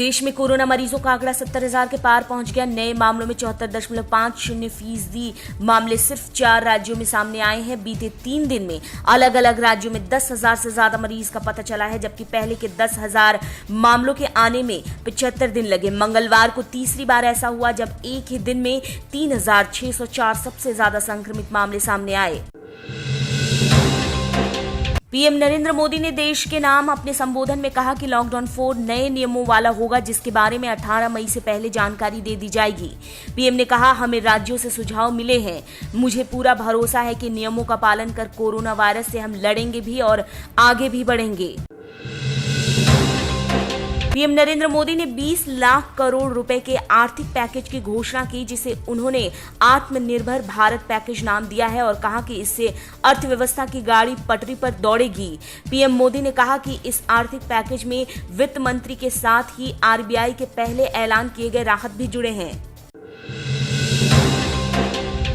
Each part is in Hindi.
देश में कोरोना मरीजों का आंकड़ा 70,000 के पार पहुंच गया। नए मामलों में 74.50% मामले सिर्फ 4 राज्यों में सामने आए हैं। बीते 3 दिन में अलग अलग राज्यों में 10,000 से ज्यादा मरीज का पता चला है, जबकि पहले के 10,000 मामलों के आने में 75 दिन लगे। मंगलवार को तीसरी बार ऐसा हुआ जब एक ही दिन में 3,604 सबसे ज्यादा संक्रमित मामले सामने आए। पीएम नरेंद्र मोदी ने देश के नाम अपने संबोधन में कहा कि लॉकडाउन 4 नए नियमों वाला होगा, जिसके बारे में 18 मई से पहले जानकारी दे दी जाएगी। पीएम ने कहा, हमें राज्यों से सुझाव मिले हैं। मुझे पूरा भरोसा है कि नियमों का पालन कर कोरोना वायरस से हम लड़ेंगे भी और आगे भी बढ़ेंगे। पीएम नरेंद्र मोदी ने 20 लाख करोड़ रुपए के आर्थिक पैकेज की घोषणा की, जिसे उन्होंने आत्मनिर्भर भारत पैकेज नाम दिया है और कहा कि इससे अर्थव्यवस्था की गाड़ी पटरी पर दौड़ेगी। पीएम मोदी ने कहा कि इस आर्थिक पैकेज में वित्त मंत्री के साथ ही आरबीआई के पहले ऐलान किए गए राहत भी जुड़े हैं।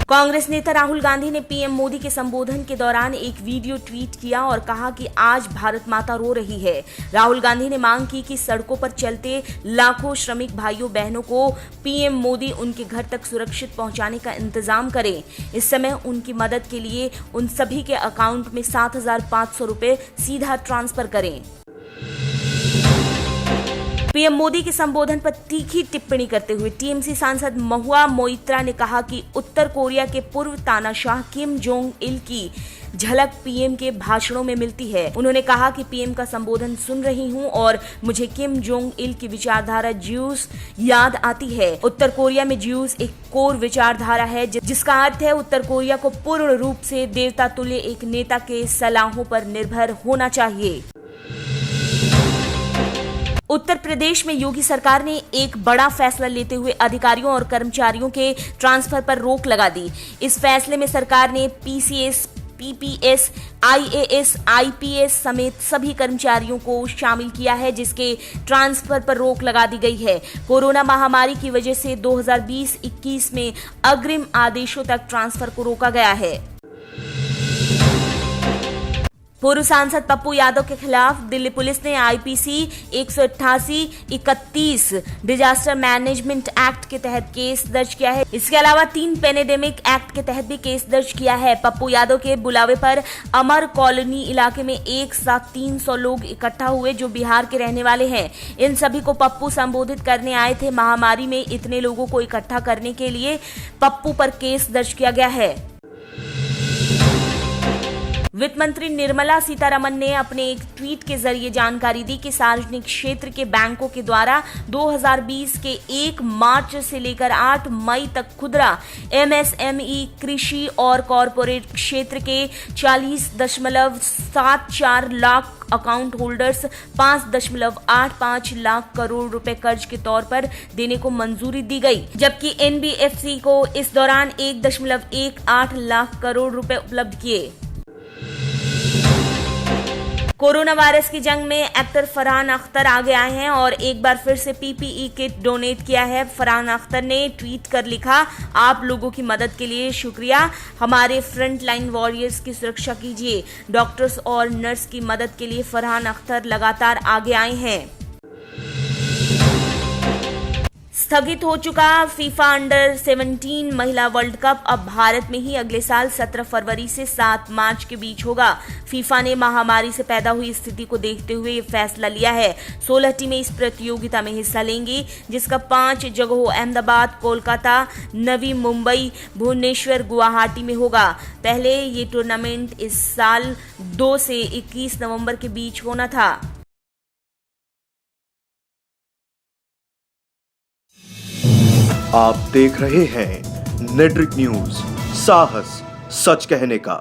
कांग्रेस नेता राहुल गांधी ने पीएम मोदी के संबोधन के दौरान एक वीडियो ट्वीट किया और कहा कि आज भारत माता रो रही है। राहुल गांधी ने मांग की कि सड़कों पर चलते लाखों श्रमिक भाइयों बहनों को पीएम मोदी उनके घर तक सुरक्षित पहुंचाने का इंतजाम करें। इस समय उनकी मदद के लिए उन सभी के अकाउंट में 7,500 रुपए सीधा ट्रांसफर करें। पीएम मोदी के संबोधन पर तीखी टिप्पणी करते हुए टीएमसी सांसद महुआ मोइत्रा ने कहा कि उत्तर कोरिया के पूर्व तानाशाह किम जोंग इल की झलक पीएम के भाषणों में मिलती है। उन्होंने कहा कि पीएम का संबोधन सुन रही हूं और मुझे किम जोंग इल की विचारधारा ज्यूस याद आती है। उत्तर कोरिया में ज्यूस एक कोर विचारधारा है, जिसका अर्थ है उत्तर कोरिया को पूर्ण रूप से देवता तुल्य एक नेता के सलाहों पर निर्भर होना चाहिए। उत्तर प्रदेश में योगी सरकार ने एक बड़ा फैसला लेते हुए अधिकारियों और कर्मचारियों के ट्रांसफर पर रोक लगा दी। इस फैसले में सरकार ने पीसीएस, पीपीएस, आईएएस, आईपीएस समेत सभी कर्मचारियों को शामिल किया है, जिसके ट्रांसफर पर रोक लगा दी गई है। कोरोना महामारी की वजह से 2020-21 में अग्रिम आदेशों तक ट्रांसफर को रोका गया है। पूर्व सांसद पप्पू यादव के खिलाफ दिल्ली पुलिस ने आईपीसी 188-31 डिजास्टर मैनेजमेंट एक्ट के तहत केस दर्ज किया है। इसके अलावा 3 पेंडेमिक एक्ट के तहत भी केस दर्ज किया है। पप्पू यादव के बुलावे पर अमर कॉलोनी इलाके में एक साथ 300 लोग इकट्ठा हुए, जो बिहार के रहने वाले हैं। इन सभी को पप्पू संबोधित करने आए थे। महामारी में इतने लोगों को इकट्ठा करने के लिए पप्पू पर केस दर्ज किया गया है। वित्त मंत्री निर्मला सीतारमण ने अपने एक ट्वीट के जरिए जानकारी दी कि सार्वजनिक क्षेत्र के बैंकों के द्वारा 2020 के 1 मार्च से लेकर 8 मई तक खुदरा, एमएसएमई, कृषि और कॉरपोरेट क्षेत्र के 40.74 लाख अकाउंट होल्डर्स 5.85 लाख करोड़ रुपए कर्ज के तौर पर देने को मंजूरी दी गई, जबकि एनबीएफसी को इस दौरान 1.18 लाख करोड़ रुपए उपलब्ध किए। कोरोना वायरस की जंग में एक्टर फरहान अख्तर आगे आए हैं और एक बार फिर से पीपीई किट डोनेट किया है। फरहान अख्तर ने ट्वीट कर लिखा, आप लोगों की मदद के लिए शुक्रिया। हमारे फ्रंट लाइन वॉरियर्स की सुरक्षा कीजिए। डॉक्टर्स और नर्स की मदद के लिए फरहान अख्तर लगातार आगे आए हैं। स्थगित हो चुका फीफा अंडर 17 महिला वर्ल्ड कप अब भारत में ही अगले साल 17 फरवरी से 7 मार्च के बीच होगा। फीफा ने महामारी से पैदा हुई स्थिति को देखते हुए ये फैसला लिया है। 16 टीमें इस प्रतियोगिता में हिस्सा लेंगी, जिसका 5 जगहों अहमदाबाद, कोलकाता, नवी मुंबई, भुवनेश्वर, गुवाहाटी में होगा। पहले ये टूर्नामेंट इस साल 2 से 21 नवंबर के बीच होना था। आप देख रहे हैं नेट्रिक न्यूज, साहस सच कहने का।